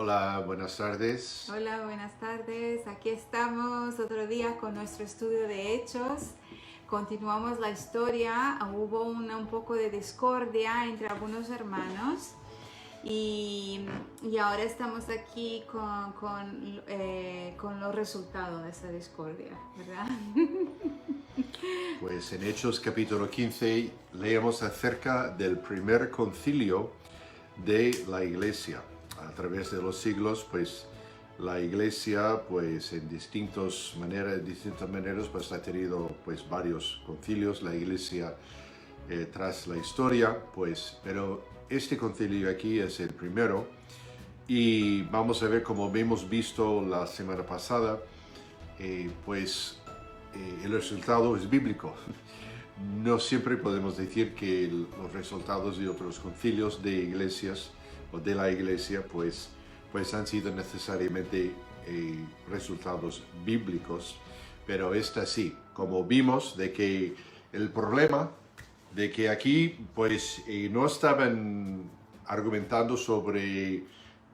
Hola, buenas tardes. Hola, buenas tardes. Aquí estamos otro día con nuestro estudio de Hechos. Continuamos la historia. Hubo un poco de discordia entre algunos hermanos y ahora estamos aquí con los resultados de esa discordia, ¿verdad? Pues en Hechos capítulo 15 leemos acerca del primer concilio de la Iglesia. A través de los siglos, pues la Iglesia, pues en distintas maneras, pues ha tenido pues varios concilios. La Iglesia tras la historia, pues, pero este concilio aquí es el primero y vamos a ver, como hemos visto la semana pasada, el resultado es bíblico. No siempre podemos decir que los resultados de otros concilios de iglesias o de la iglesia pues han sido necesariamente resultados bíblicos, pero esta sí, como vimos de que el problema de que aquí pues no estaban argumentando sobre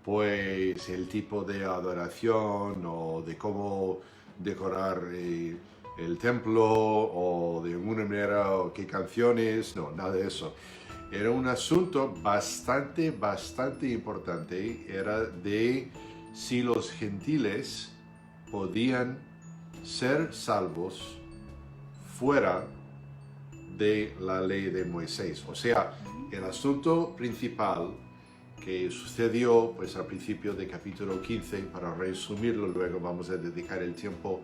pues el tipo de adoración o de cómo decorar el templo o de alguna manera o qué canciones, no, nada de eso. Era un asunto bastante importante, era de si los gentiles podían ser salvos fuera de la ley de Moisés. O sea, el asunto principal que sucedió pues al principio de capítulo 15, para resumirlo, luego vamos a dedicar el tiempo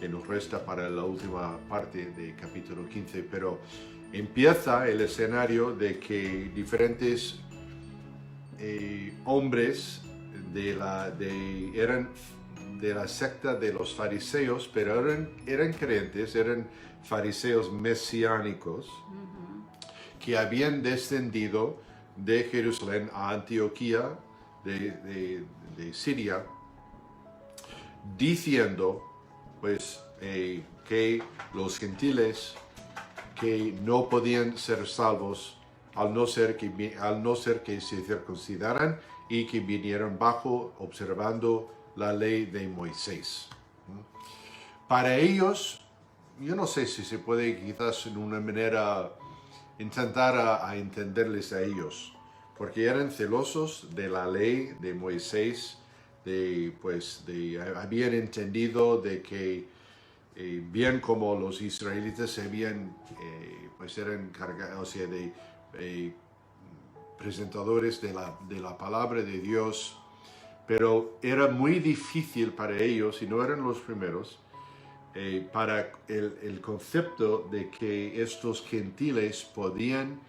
que nos resta para la última parte de capítulo 15, pero empieza el escenario de que diferentes hombres eran de la secta de los fariseos, pero eran creyentes, eran fariseos mesiánicos que habían descendido de Jerusalén a Antioquía de Siria, diciendo pues que los gentiles que no podían ser salvos al no ser que se circuncidaran y que vinieran observando la ley de Moisés. Para ellos, yo no sé si se puede quizás en una manera intentar a entenderles a ellos, porque eran celosos de la ley de Moisés, habían entendido de que bien como los israelitas eran cargados, o sea, presentadores de la palabra de Dios, pero era muy difícil para ellos, y no eran los primeros, para el concepto de que estos gentiles podían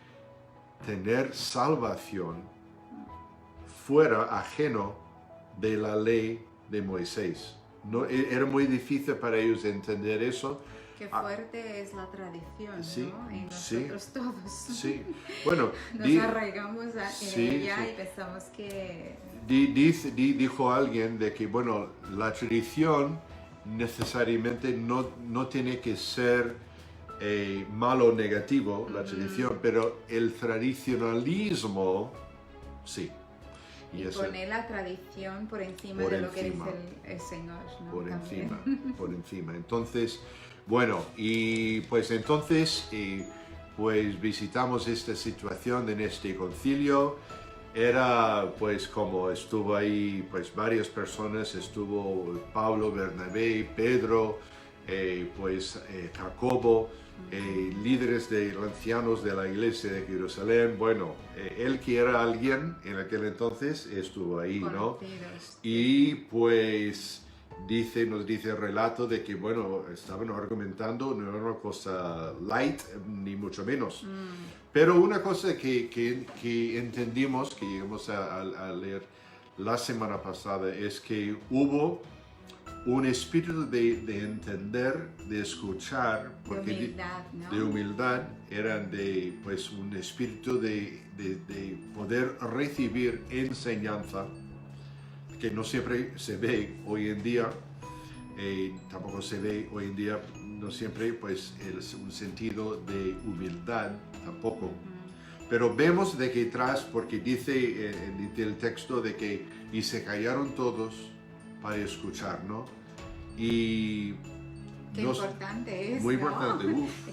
tener salvación fuera ajeno de la ley de Moisés. No, era muy difícil para ellos entender eso. Qué fuerte es la tradición, sí, ¿no? En nosotros sí, todos. Sí, bueno, Nos arraigamos en ella y pensamos que... dijo alguien de que, bueno, la tradición necesariamente no tiene que ser malo o negativo, la tradición, pero el tradicionalismo, sí. Y poner la tradición por encima de lo que dice el Señor, ¿no? Por encima. Entonces, bueno, y pues entonces, pues visitamos esta situación en este concilio. Era pues como estuvo ahí pues varias personas, estuvo Pablo, Bernabé, Pedro, Jacobo, líderes ancianos de la iglesia de Jerusalén. Bueno, él que era alguien en aquel entonces estuvo ahí, ¿no? Y pues nos dice el relato de que, bueno, estaban argumentando, no era una cosa light, ni mucho menos. Pero una cosa que entendimos, que llegamos a leer la semana pasada, es que hubo un espíritu de entender, de escuchar, porque de humildad, ¿no? De humildad, eran pues un espíritu de poder recibir enseñanza, que no siempre se ve hoy en día, tampoco se ve hoy en día, no siempre pues es un sentido de humildad tampoco, Pero vemos de que tras, porque dice el texto de que y se callaron todos para escuchar, ¿no? Y Qué importante es, muy ¿no? importante.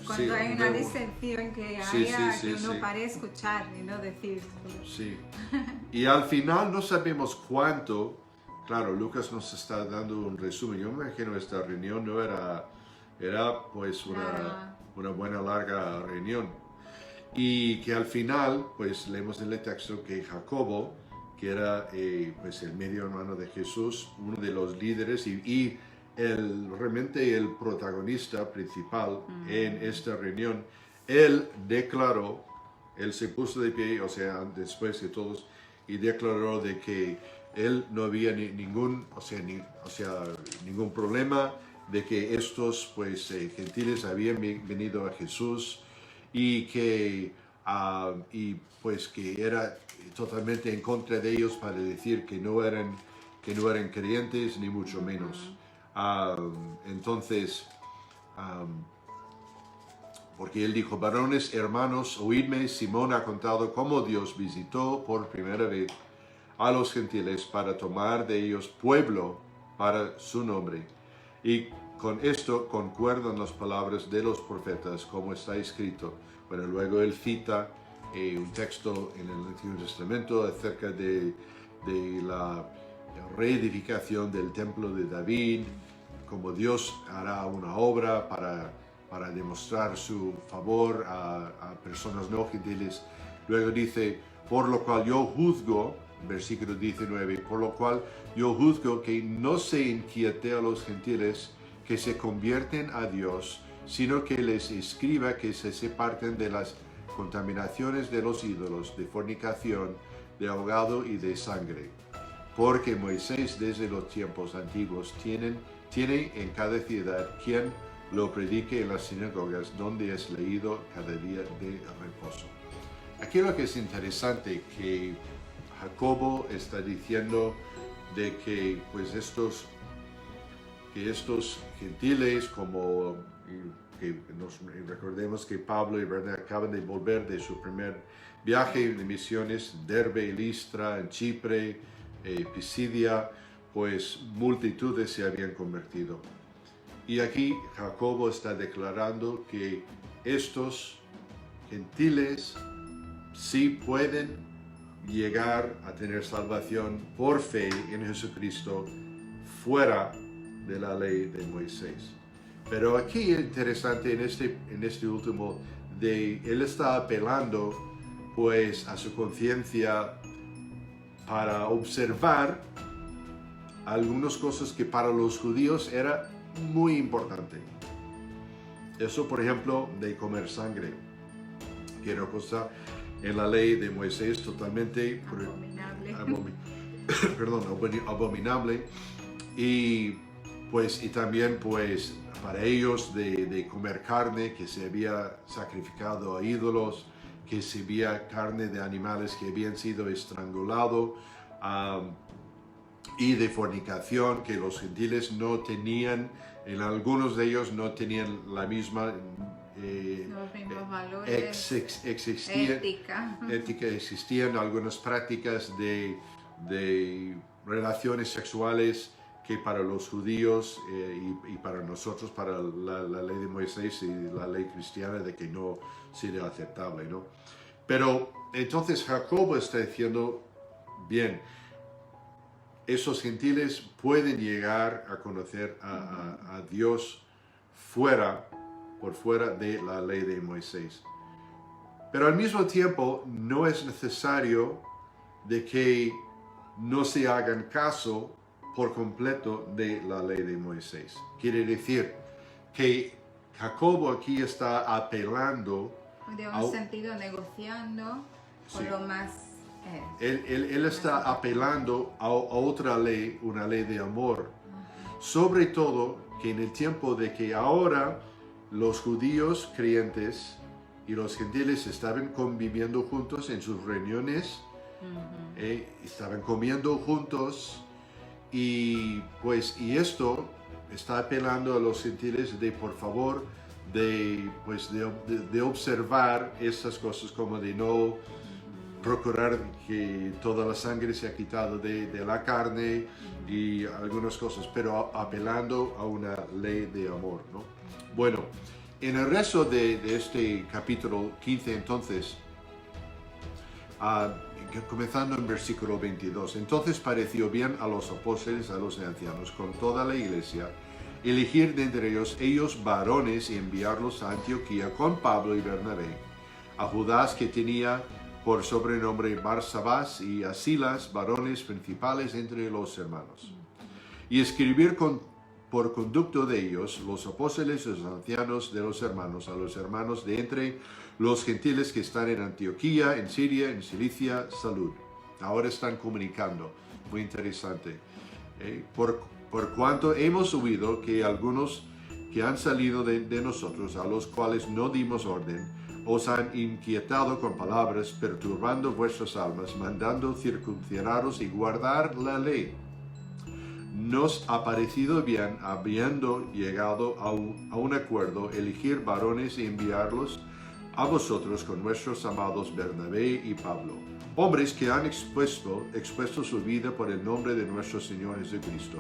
Cuando Sí, hay una disensión que haya, que uno sí. pare a escuchar y no decir. Sí. Y al final no sabemos cuánto. Claro, Lucas nos está dando un resumen. Yo me imagino esta reunión no era pues Claro. una buena larga reunión. Y que al final, pues leemos en el texto que Jacobo, que era pues el medio hermano de Jesús, uno de los líderes y realmente el protagonista principal en esta reunión, él declaró, él se puso de pie, o sea, después de todos, y declaró de que él no había ningún problema de que estos pues gentiles habían venido a Jesús y que y pues que era totalmente en contra de ellos para decir que no eran creyentes ni mucho menos. Entonces, porque él dijo: varones, hermanos, oídme, Simón ha contado cómo Dios visitó por primera vez a los gentiles para tomar de ellos pueblo para su nombre. Y con esto concuerdan las palabras de los profetas, como está escrito. Bueno, luego él cita un texto en el Antiguo Testamento acerca de la reedificación del templo de David, como Dios hará una obra para demostrar su favor a personas no gentiles. Luego dice: por lo cual yo juzgo, versículo 19, por lo cual yo juzgo que no se inquiete a los gentiles que se convierten a Dios, sino que les escriba que se separten de las contaminaciones de los ídolos, de fornicación, de ahogado y de sangre. Porque Moisés desde los tiempos antiguos tiene en cada ciudad quien lo predique en las sinagogas, donde es leído cada día de reposo. Aquí lo que es interesante, que Jacobo está diciendo de que pues estos gentiles, como que recordemos que Pablo y Bernabé acaban de volver de su primer viaje de misiones, Derbe, Listra, en Chipre, Pisidia, pues multitudes se habían convertido. Y aquí Jacobo está declarando que estos gentiles sí pueden llegar a tener salvación por fe en Jesucristo fuera de la ley de Moisés. Pero aquí es interesante en este último, él está apelando pues a su conciencia para observar algunas cosas que para los judíos era muy importante. Eso, por ejemplo, de comer sangre, que era cosa en la ley de Moisés totalmente abominable. Y también pues para ellos de comer carne que se había sacrificado a ídolos, que se veía carne de animales que habían sido estrangulados, y de fornicación, que los gentiles no tenían, en algunos de ellos no tenían la misma los mismos valores, ética. Existían algunas prácticas de relaciones sexuales que para los judíos y para nosotros, para la ley de Moisés y la ley cristiana, de que no sería aceptable, ¿no? Pero entonces Jacobo está diciendo: bien, esos gentiles pueden llegar a conocer a Dios por fuera de la ley de Moisés. Pero al mismo tiempo no es necesario de que no se hagan caso por completo de la ley de Moisés. Quiere decir que Jacobo aquí está apelando de un sentido negociando con lo más. Él está apelando a otra ley, una ley de amor. Sobre todo que en el tiempo de que ahora los judíos creyentes y los gentiles estaban conviviendo juntos en sus reuniones, estaban comiendo juntos, y esto está apelando a los gentiles de, por favor, de observar estas cosas, como de no procurar que toda la sangre sea quitada de la carne y algunas cosas, pero apelando a una ley de amor, ¿no? Bueno, en el resto de este capítulo 15, entonces, comenzando en versículo 22, entonces pareció bien a los apóstoles, a los ancianos, con toda la iglesia, elegir de entre ellos varones y enviarlos a Antioquía con Pablo y Bernabé, a Judas, que tenía por sobrenombre Barsabás, y a Silas, varones principales entre los hermanos, y escribir por conducto de ellos, los apóstoles y los ancianos de los hermanos, a los hermanos de entre los gentiles que están en Antioquía, en Siria, en Cilicia, salud. Ahora están comunicando, muy interesante. Por cuanto hemos oído que algunos que han salido de nosotros, a los cuales no dimos orden, os han inquietado con palabras, perturbando vuestras almas, mandando circuncidaros y guardar la ley. Nos ha parecido bien, habiendo llegado a un acuerdo, elegir varones y enviarlos a vosotros con nuestros amados Bernabé y Pablo, hombres que han expuesto su vida por el nombre de nuestro Señor Jesucristo.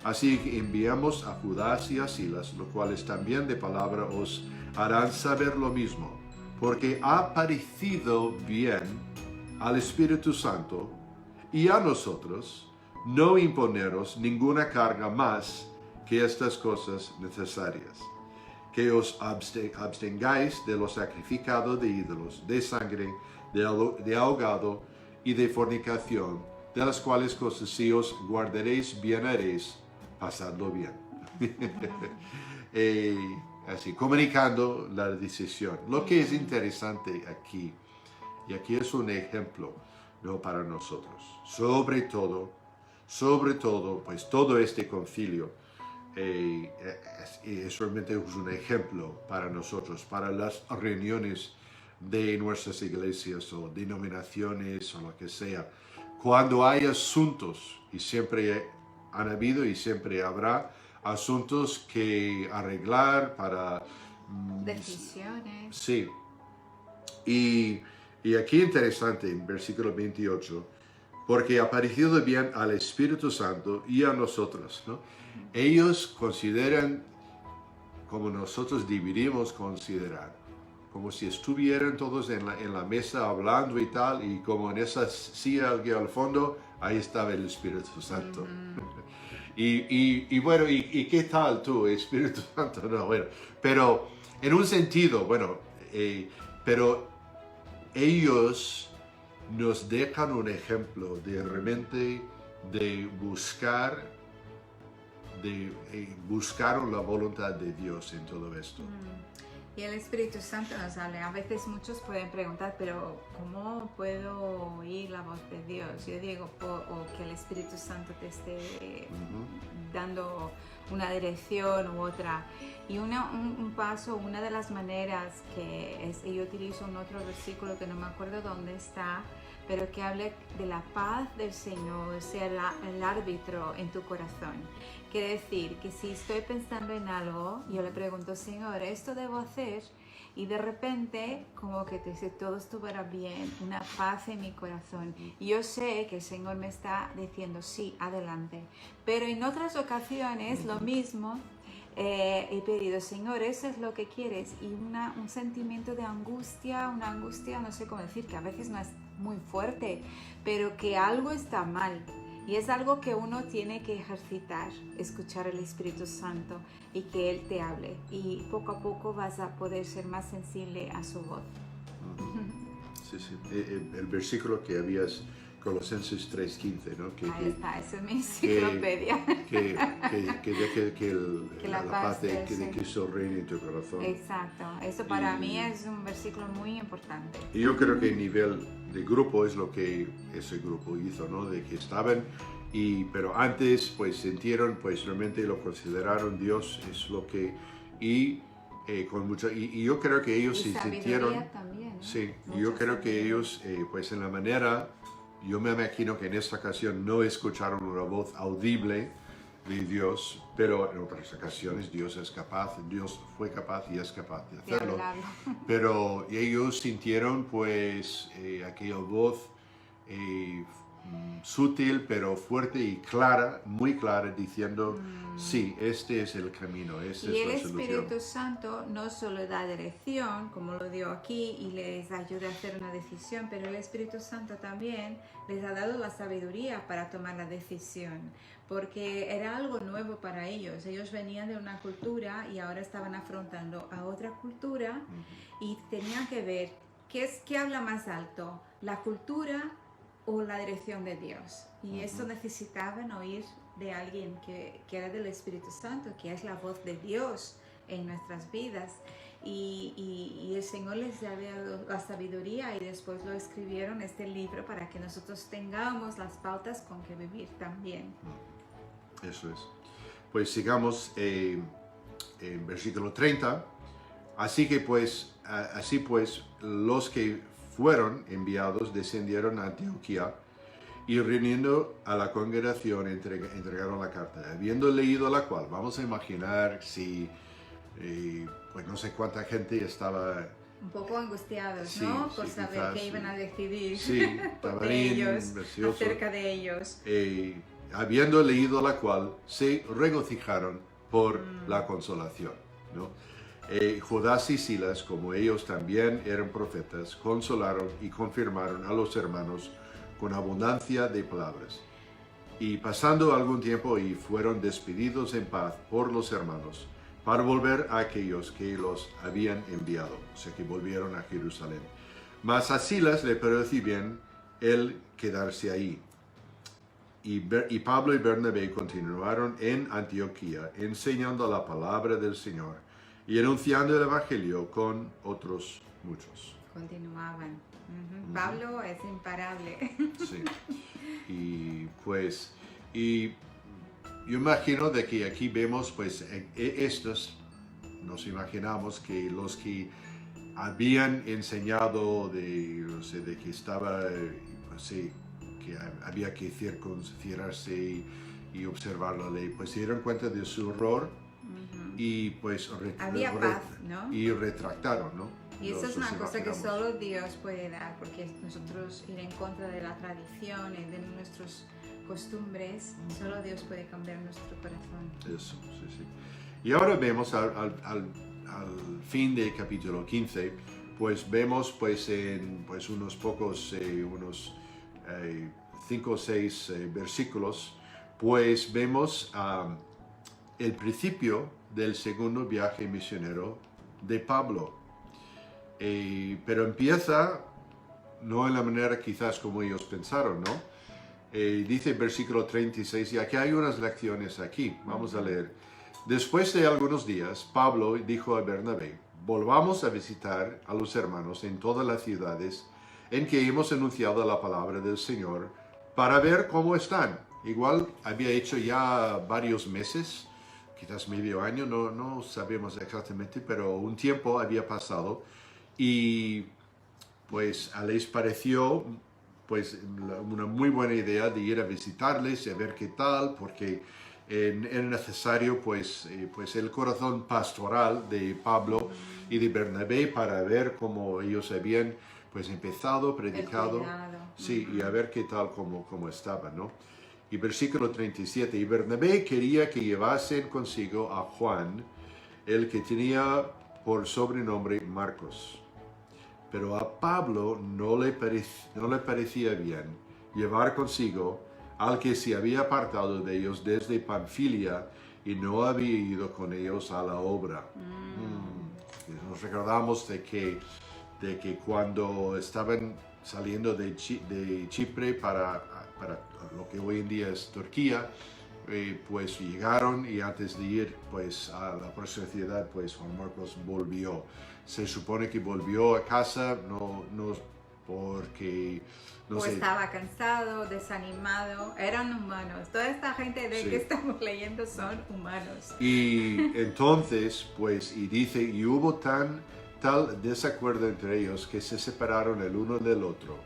Así que enviamos a Judas y a Silas, los cuales también de palabra os harán saber lo mismo, porque ha parecido bien al Espíritu Santo y a nosotros no imponeros ninguna carga más que estas cosas necesarias, que os abstengáis de lo sacrificado de ídolos, de sangre, de ahogado y de fornicación, de las cuales cosas si os guardaréis bien haréis, pasadlo bien. Así, comunicando la decisión. Lo que es interesante aquí, y aquí es un ejemplo, ¿no?, para nosotros, sobre todo, pues todo este concilio es realmente un ejemplo para nosotros, para las reuniones de nuestras iglesias o denominaciones o lo que sea. Cuando hay asuntos, y siempre han habido y siempre habrá asuntos que arreglar para decisiones. Sí. Y aquí interesante en versículo 28, porque ha parecido bien al Espíritu Santo y a nosotros, ¿no? Ellos consideran como nosotros deberíamos considerar, como si estuvieran todos en la mesa hablando y tal, y como en esa silla aquí al fondo, ahí estaba el Espíritu Santo. Y bueno, ¿y qué tal tú, Espíritu Santo? No, bueno, pero en un sentido, bueno, pero ellos nos dejan un ejemplo de realmente de buscaron la voluntad de Dios en todo esto. Y el Espíritu Santo nos habla. A veces muchos pueden preguntar, pero ¿cómo puedo oír la voz de Dios? Yo digo, o que el Espíritu Santo te esté dando una dirección u otra. Y un paso, una de las maneras que yo utilizo en otro versículo que no me acuerdo dónde está, pero que habla de la paz del Señor, sea el árbitro en tu corazón. Quiere decir que si estoy pensando en algo, yo le pregunto, Señor, ¿esto debo hacer? Y de repente, como que si todo estuviera bien, una paz en mi corazón. Y yo sé que el Señor me está diciendo, sí, adelante. Pero en otras ocasiones, lo mismo, he pedido, Señor, eso es lo que quieres. Y un sentimiento de angustia, una angustia, no sé cómo decir, que a veces no es muy fuerte, pero que algo está mal. Y es algo que uno tiene que ejercitar, escuchar al Espíritu Santo y que Él te hable. Y poco a poco vas a poder ser más sensible a su voz. Sí, sí. El versículo que habías, Colosenses 3:15, ¿no? Ahí está, eso es mi enciclopedia. Que deje que la paz de Cristo reine en tu corazón. Exacto, eso para mí es un versículo muy importante. Y yo creo que a nivel de grupo es lo que ese grupo hizo, ¿no? De que estaban, pero antes pues sintieron, pues realmente lo consideraron Dios, es lo que, con mucha, y yo creo que ellos y se sintieron, también, ¿no? sí, y yo creo que ellos, pues en la manera, yo me imagino que en esta ocasión no escucharon una voz audible, de Dios, pero en otras ocasiones Dios fue capaz y es capaz de hacerlo. Pero ellos sintieron pues aquella voz sutil pero fuerte y clara, muy clara, diciendo sí, este es el camino, esta y es la el solución. Espíritu Santo no solo da dirección, como lo dio aquí, y les ayuda a hacer una decisión, pero el Espíritu Santo también les ha dado la sabiduría para tomar la decisión, porque era algo nuevo para ellos. Ellos venían de una cultura y ahora estaban afrontando a otra cultura y tenían que ver qué habla más alto, la cultura o la dirección de Dios. Y eso necesitaban oír de alguien que era del Espíritu Santo, que es la voz de Dios en nuestras vidas. Y el Señor les había dado la sabiduría y después lo escribieron este libro para que nosotros tengamos las pautas con que vivir también. Eso es. Pues sigamos en versículo 30. Así pues los que fueron enviados descendieron a Antioquía y reuniendo a la congregación entregaron la carta. Habiendo leído la cual, vamos a imaginar si, pues no sé cuánta gente estaba... Un poco angustiados, sí, ¿no? Por sí, saber quizás, qué iban a decidir sí, acerca de ellos. Habiendo leído la cual, se regocijaron por la consolación, ¿no? Judas y Silas, como ellos también eran profetas, consolaron y confirmaron a los hermanos con abundancia de palabras. Y pasando algún tiempo y fueron despedidos en paz por los hermanos, para volver a aquellos que los habían enviado, o sea que volvieron a Jerusalén. Mas a Silas le pareció bien el quedarse ahí. Y Pablo y Bernabé continuaron en Antioquía, enseñando la palabra del Señor y anunciando el Evangelio con otros muchos. Continuaban. Pablo es imparable. Sí. Y pues, yo imagino de que aquí vemos, pues, estos, nos imaginamos que los que habían enseñado de que estaba, que había que circuncidarse y observar la ley, pues se dieron cuenta de su error y pues había paz, ¿no? Y retractaron, ¿no? Y eso es una cosa que solo Dios puede dar, porque nosotros ir en contra de la tradición y de nuestras costumbres, solo Dios puede cambiar nuestro corazón. Eso, sí, sí. Y ahora vemos al fin del capítulo 15, pues vemos pues en pues unos pocos, unos 5 o 6 versículos, pues vemos el principio del segundo viaje misionero de Pablo. Pero empieza no en la manera quizás como ellos pensaron, ¿no? Dice el versículo 36, y aquí hay unas lecciones aquí, vamos a leer. Después de algunos días, Pablo dijo a Bernabé, volvamos a visitar a los hermanos en todas las ciudades en que hemos anunciado la palabra del Señor, para ver cómo están. Igual había hecho ya varios meses, quizás medio año, no sabemos exactamente, pero un tiempo había pasado y pues les pareció pues una muy buena idea de ir a visitarles y a ver qué tal, porque era necesario pues el corazón pastoral de Pablo y de Bernabé para ver cómo ellos habían pues empezado, predicado, sí, y a ver qué tal cómo estaban, ¿no? Y versículo 37, y Bernabé quería que llevasen consigo a Juan, el que tenía por sobrenombre Marcos. Pero a Pablo no le parecía bien llevar consigo al que se había apartado de ellos desde Panfilia y no había ido con ellos a la obra. Nos recordamos de que cuando estaban saliendo de Chipre para lo que hoy en día es Turquía, pues llegaron y antes de ir pues a la próxima ciudad, pues Juan Marcos volvió. Se supone que volvió a casa, no porque no sé. Estaba cansado, desanimado, eran humanos. Toda esta gente de que estamos leyendo son humanos. Y entonces, pues, y dice, y hubo tal desacuerdo entre ellos que se separaron el uno del otro.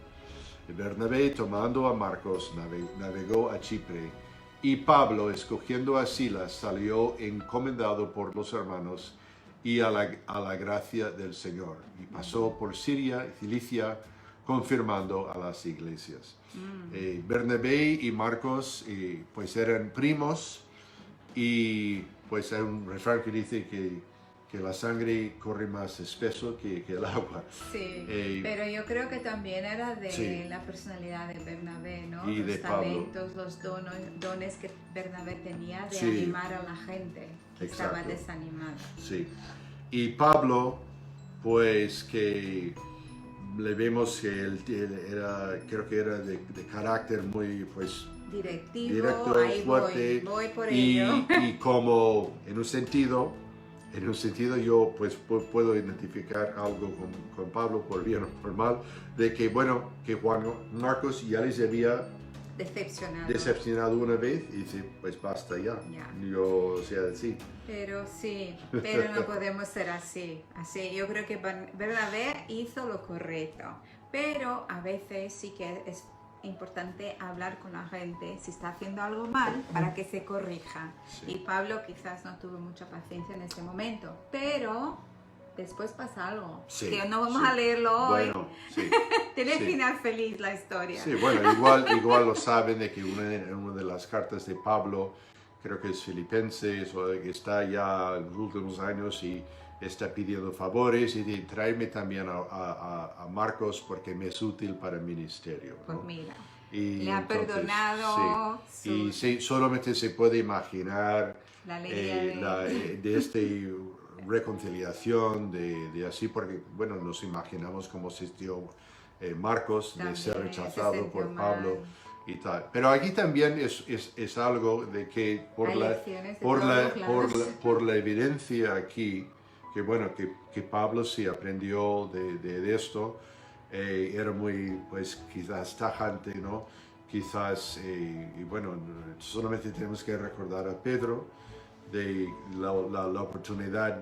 Bernabé, tomando a Marcos, navegó a Chipre Y Pablo, escogiendo a Silas, salió encomendado por los hermanos y a la gracia del Señor. Y pasó por Siria y Cilicia, confirmando a las iglesias. Bernabé y Marcos pues eran primos, y pues hay un refrán que dice que la sangre corre más espeso que el agua. Sí, pero yo creo que también era de Sí. la personalidad de Bernabé, ¿no? Y Los de Pablo. talentos, los dones que Bernabé tenía de Sí. animar a la gente que estaba Exacto. desanimada. Sí. Y Pablo, pues que le vemos que él era, creo que era de carácter muy, pues, Directivo, directo, ahí fuerte, voy por y, ello. y como en un sentido yo pues puedo identificar algo con Pablo, por bien o por mal, de que bueno, que Juan Marcos ya les había decepcionado una vez y dice, pues basta ya. Ya. Yo, o sea, sí. Pero sí, pero no podemos ser así. Yo creo que Bernabé hizo lo correcto, pero a veces sí que es importante hablar con la gente si está haciendo algo mal para que se corrija. Sí. Y Pablo quizás no tuvo mucha paciencia en ese momento, pero después pasa algo, Sí, que no vamos sí. a leerlo hoy. Bueno, sí. Tiene sí. final feliz la historia. Sí, bueno, igual lo saben de que una de las cartas de Pablo, creo que es Filipenses, o que está ya en los últimos años y está pidiendo favores y de tráeme también a Marcos porque me es útil para el ministerio, ¿no? Pues mira, Y le ha entonces, perdonado. sí. Y sí, solamente se puede imaginar La alegría de esta reconciliación, de así, porque, bueno, nos imaginamos cómo sintió Marcos de ser También rechazado se sintió por mal. Pablo y tal. Pero aquí también es algo de que Hay lecciones de todos lados. por la evidencia aquí, que bueno, que Pablo sí aprendió de esto, era muy, pues quizás tajante, ¿no? Quizás, y bueno, solamente tenemos que recordar a Pedro de la oportunidad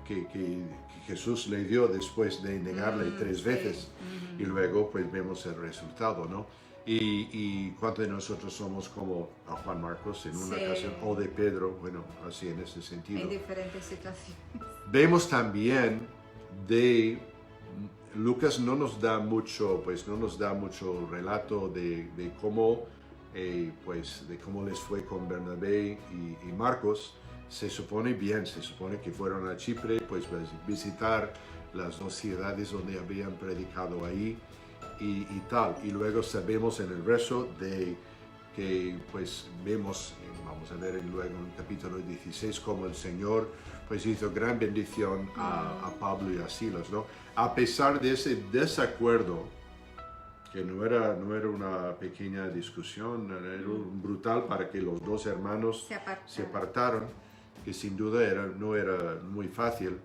que Jesús le dio después de negarle 3 veces, y luego pues vemos el resultado, ¿no? Y cuántos de nosotros somos como a Juan Marcos en una ocasión, o de Pedro, bueno, así en ese sentido. En diferentes situaciones. Vemos también de Lucas no nos da mucho relato de cómo pues de cómo les fue con Bernabé y Marcos. Se supone que fueron a Chipre, pues visitar las 2 ciudades donde habían predicado ahí y tal. Y luego sabemos en el resto de que pues vemos, vamos a ver luego en el capítulo 16, cómo el Señor pues hizo gran bendición a Pablo y a Silas, ¿no? A pesar de ese desacuerdo, que no era una pequeña discusión, era brutal para que los 2 hermanos se apartaron, que sin duda no era muy fácil,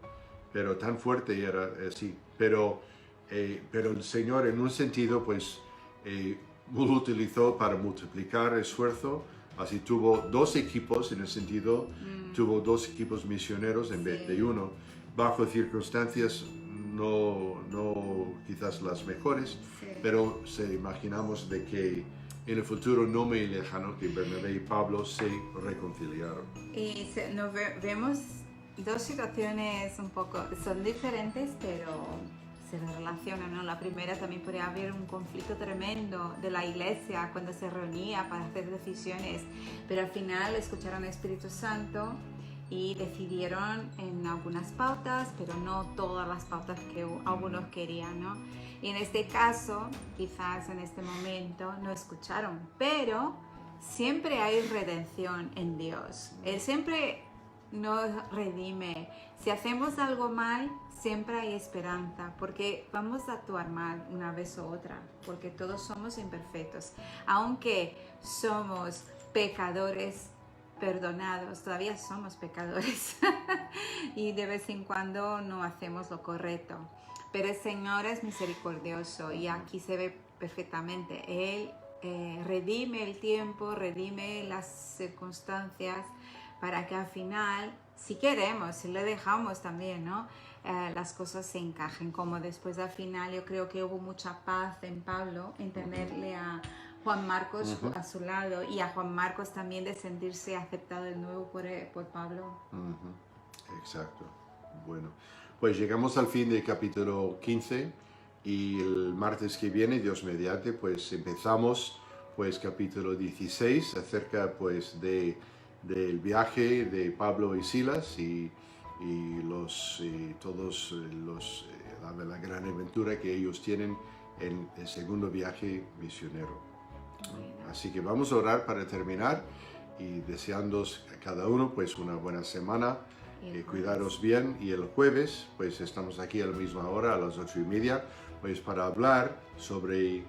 pero tan fuerte era así. Pero el Señor en un sentido pues lo utilizó para multiplicar esfuerzo, así tuvo 2 equipos, en el sentido, tuvo 2 equipos misioneros en vez de uno, bajo circunstancias no quizás las mejores, pero imaginamos de que en el futuro no muy lejano que Bernabé y Pablo se reconciliaron. Y vemos 2 situaciones un poco, son diferentes, pero se relacionan, ¿no? La primera también podría haber un conflicto tremendo de la iglesia cuando se reunía para hacer decisiones, pero al final escucharon al Espíritu Santo y decidieron en algunas pautas, pero no todas las pautas que algunos querían, ¿no? Y en este caso, quizás en este momento no escucharon, pero siempre hay redención en Dios. Él siempre nos redime. Si hacemos algo mal, siempre hay esperanza, porque vamos a actuar mal una vez u otra, porque todos somos imperfectos. Aunque somos pecadores perdonados, todavía somos pecadores y de vez en cuando no hacemos lo correcto. Pero el Señor es misericordioso y aquí se ve perfectamente. Él redime el tiempo, redime las circunstancias para que al final, si queremos, si le dejamos también, ¿no? Las cosas se encajen. Como después al final yo creo que hubo mucha paz en Pablo en tenerle a Juan Marcos a su lado, y a Juan Marcos también de sentirse aceptado de nuevo por Pablo. Exacto. Bueno, pues llegamos al fin del capítulo 15 y el martes que viene, Dios mediante, pues empezamos pues capítulo 16 acerca pues del viaje de Pablo y Silas y todos la gran aventura que ellos tienen en el segundo viaje misionero. Así que vamos a orar para terminar y deseándoos a cada uno pues una buena semana, cuidaros bien, y el jueves pues estamos aquí a la misma hora, a las 8:30, pues para hablar sobre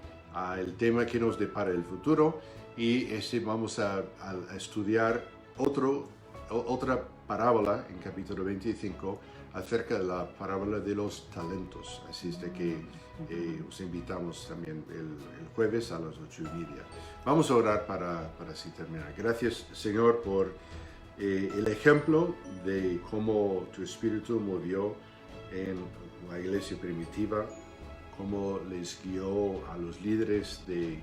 el tema que nos depara el futuro, y vamos a estudiar otra parábola en capítulo 25 acerca de la parábola de los talentos. Así es de que os invitamos también el jueves a las 8:30. Vamos a orar para así terminar. Gracias, Señor, por el ejemplo de cómo tu Espíritu movió en la iglesia primitiva, cómo les guió a los líderes de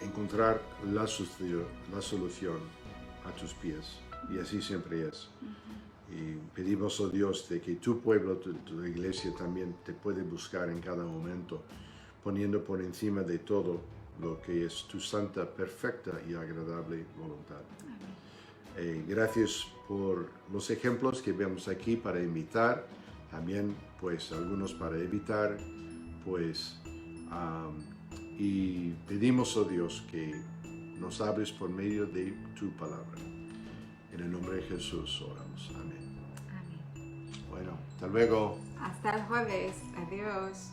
encontrar la solución a tus pies. Y así siempre es. Y pedimos, oh Dios, de que tu pueblo, tu iglesia también te puede buscar en cada momento, poniendo por encima de todo lo que es tu santa, perfecta y agradable voluntad. Gracias por los ejemplos que vemos aquí para imitar, también pues algunos para evitar, pues y pedimos, oh Dios, que nos hables por medio de tu palabra. En el nombre de Jesús oramos. Amén. Amén. Bueno, hasta luego. Hasta el jueves. Adiós.